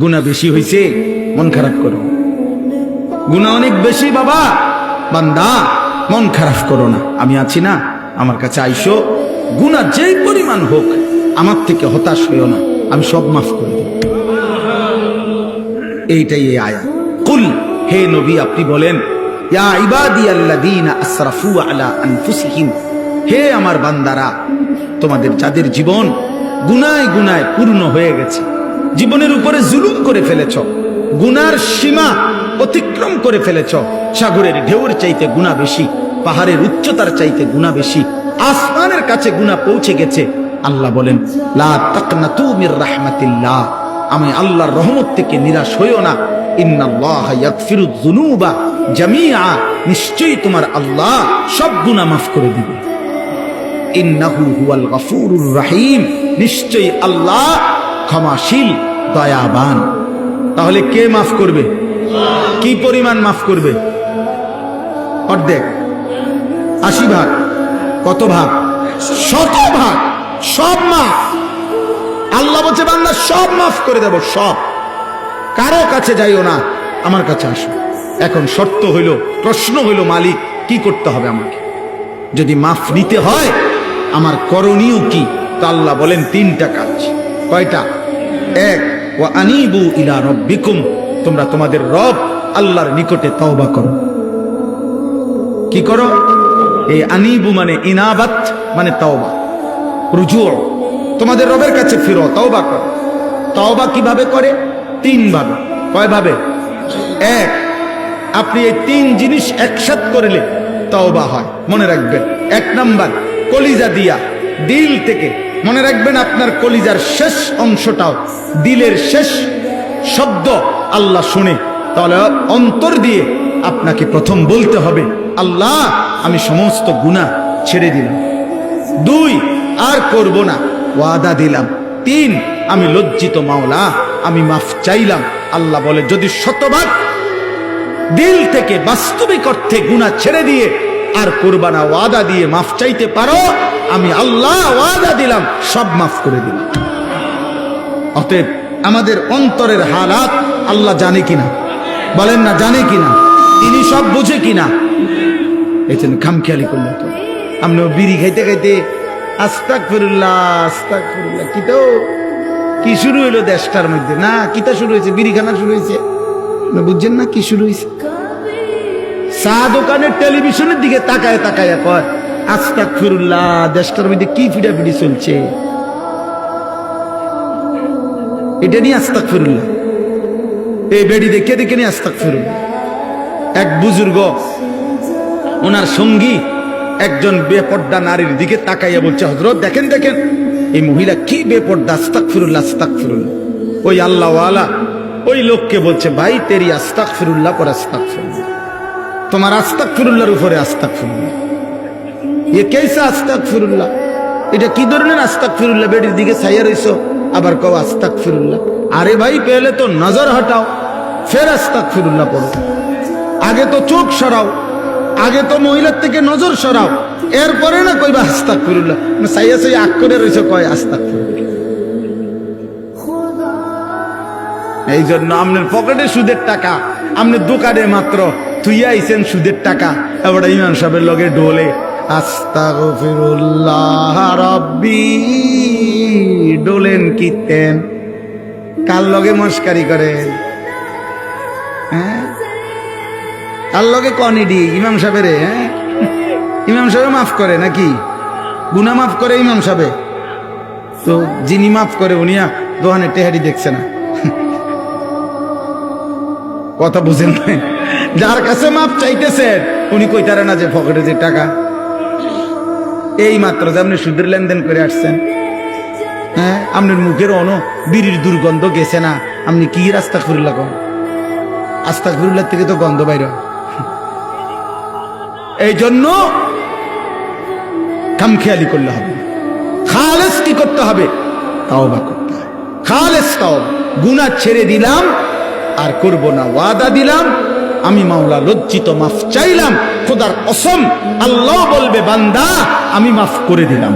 গুনাহ বেশি হয়েছে, মন খারাপ করো। গুনাহ অনেক বেশি বাবা, বান্দা মন খারাপ করো না। আমি আছি না, আমার কাছে আইসো, গুনাহ যেই পরিমাণ হোক আমার থেকে হতাশ হইও না, আমি সব মাফ করে দেব। এইটাই এই আয়াত। কুল, হে নবী আপনি বলেন, ইয়া ইবাদিয়াল্লাযীনা আসরাফু আলা আনফুসিহিম, হে আমার বান্দারা, তোমাদের যাদের জীবন গুনায় গুনায় পূর্ণ হয়ে গেছে, জীবনের উপরে জুলুম করে ফেলেছ, গুনার সীমা অতিক্রম করে ফেলেছ, সাগরের ঢেউর চাইতে গুনাহ বেশি, পাহাড়ের উচ্চতার চাইতে গুনাহ বেশি, আসমানের কাছে গুনাহ পৌঁছে গেছে। আল্লাহ বলেন, লা তাকনাতু মির রাহমাতিল্লাহ, আমি আল্লাহর রহমত থেকে নিরাশ হইও না। ইন্নাল্লাহা ইয়াগফিরুয যুনুবা জামিআ, নিশ্চয়ই তোমার আল্লাহ সব গুনাহ মাফ করে দিবে। ইন্নাহু হুয়াল গফুরুর রহিম, নিশ্চয়ই আল্লাহ ক্ষমাশীল দয়াবান। তাহলে কে মাফ করবে? কি পরিমাণ মাফ করবে? অর্ধেক, 80 ভাগ, কত ভাগ? 100 ভাগ, সব মাফ। আল্লাহ বলছে বান্দা সব মাফ করে দেব, সব। কারো কাছে যাইও না, আমার কাছে আসো। এখন শর্ত হইল, প্রশ্ন হইল, মালিক কি করতে হবে আমাকে? যদি মাফ নিতে হয় আমার করণীয় কি? তো আল্লাহ বলেন 3টা কাজ। কয়টা? 1, ওয়া আনিবু ইলা রাব্বিকুম, তোমরা তোমাদের রব আল্লাহর নিকটে তওবা করো। কি করো? এই আনিবু মানে ইনাবাত, মানে তওবা, রুজু, তোমাদের রবের কাছে ফিরো, তওবা করো। তওবা কিভাবে করে? 3 ভাবে। কয় ভাবে? 1, আপনি এই 3 জিনিস একসাথে করলে তওবা হয়, মনে রাখবেন। 1 নাম্বার, কলিজা দিয়া, দিল থেকে। মনে রাখবেন আপনার কলিজার শেষ অংশটাও, দিলের শেষ শব্দ আল্লাহ শুনে, তাহলে অন্তর দিয়ে আপনাকে প্রথম বলতে হবে, আল্লাহ আমি সমস্ত গুনাহ ছেড়ে দিলাম। 2, আর করব না, ওয়াদা দিলাম। 3, আমি লজ্জিত মাওলা, আমি মাফ চাইলাম। আল্লাহ বলে, যদি 100 দিল থেকে বাস্তবিক অর্থে গুনাহ ছেড়ে দিয়ে আর করবা না, ওয়াদা দিয়ে মাফ চাইতে পারো, আমি আল্লাহ ওয়াদা দিলাম সব মাফ করে দিলাম। অতএব আমাদের অন্তরের হালাত আল্লাহ জানে কিনা? বলেন না, জানে কিনা? তিনি সব বুঝে কিনা? এই জন্য খামখেয়ালি করলে তো আমরা বিড়ি খাইতে খাইতে আস্তাগফিরুল্লাহ আস্তাগফিরুল্লাহ, কি শুরু হইলো দেশটার মধ্যে? না, কিতা শুরু হয়েছে? বিড়ি খানা শুরু হয়েছে। বুঝছেন না কি শুরু হয়েছে? চা দোকানের টেলিভিশনের দিকে তাকায় তাকায় কয় আস্তাগফিরুল্লাহ, দেশটার মধ্যে কি ফিডাফিডি চলছে, এটা নিয়ে আস্তাগফিরুল্লাহ। এই বেড়ি দেখে দেখে নিয়ে আস্তাগফিরুল্লাহ। এক বুজুর্গ, ওনার সঙ্গী একজন বেপর্দা নারীর দিকে তাকাইয়া বলছে, হযরত দেখেন দেখেন এই মহিলা কি বেপর্দা, আস্তাগফিরুল্লাহ আস্তাগফিরুল্লাহ। ওই আল্লাহওয়ালা ওই লোককে বলছে, ভাই তেরি আস্তাগফিরুল্লাহ পর আস্তাগফিরুল্লাহ, তোমার আস্তাগফিরুল্লাহর উপরে আস্তাগফিরুল্লাহ। এ কেসা আস্তাগফিরুল্লাহ? এটা কি ধরনের আস্তাগফিরুল্লাহ? বেডির দিকে ছাইয়া রইছো, আবার কও আস্তাগফিরুল্লাহ। আরে ভাই, পেলে তো নজর হটাও, ফের আস্তাগফিরুল্লাহ পড়ো। আগে তো চোখ সরাও, আগে তো মহিলার থেকে নজর সরাও, এরপরে না কইবা আস্তাগফিরুল্লাহ। ছাইয়া ছাইয়া আগ করে রইছো, কয় আস্তাগফিরুল্লাহ। এই জন্য আপনার পকেটে সুদের টাকা, আপনার দোকানে মাত্র তুইয়া আইছেন সুদের টাকা, এবার ইমাম সাহেবের লগে ডোলে আস্তাগফিরুল্লাহ রাব্বি, ডোলেন কিতেন, কার লগে মস্কারি করেন? হ্যাঁ, কার লগে কনিডি? ইমাম সাহেবের। হ্যাঁ, ইমাম সাহেব মাফ করে নাকি? গুনাহ মাফ করে ইমাম সাহেব? তো যিনি মাফ করে উনিয়া দোহানে টেহারি দেখছে না, কথা বুঝেন না? যার কাছে মাপ চাইতেছেন উনি কইতারে না যে পকেটে যে টাকা। এই মাত্র যে আপনি সুদের লেনদেন করে আসছেন, হ্যাঁ, আপনার মুখের অন বিড়ির দুর্গন্ধ গেছে না, আপনি কি আস্তাগফিরুল্লাহ করেন? আস্তাগফিরুল্লাহ থেকে তো গন্ধ বাইর। এই জন্য খামখেয়ালি করলে হবে। খালেস কি করতে হবে? তাওবা করতে হবে, খালেস তাওবা। গুনাহ ছেড়ে দিলাম আর করব না, ওয়াদা দিলাম, আমি মাওলা লজ্জিত, মাফ চাইলাম, খোদার কসম আল্লাহ বলবে বান্দা আমি মাফ করে দিলাম।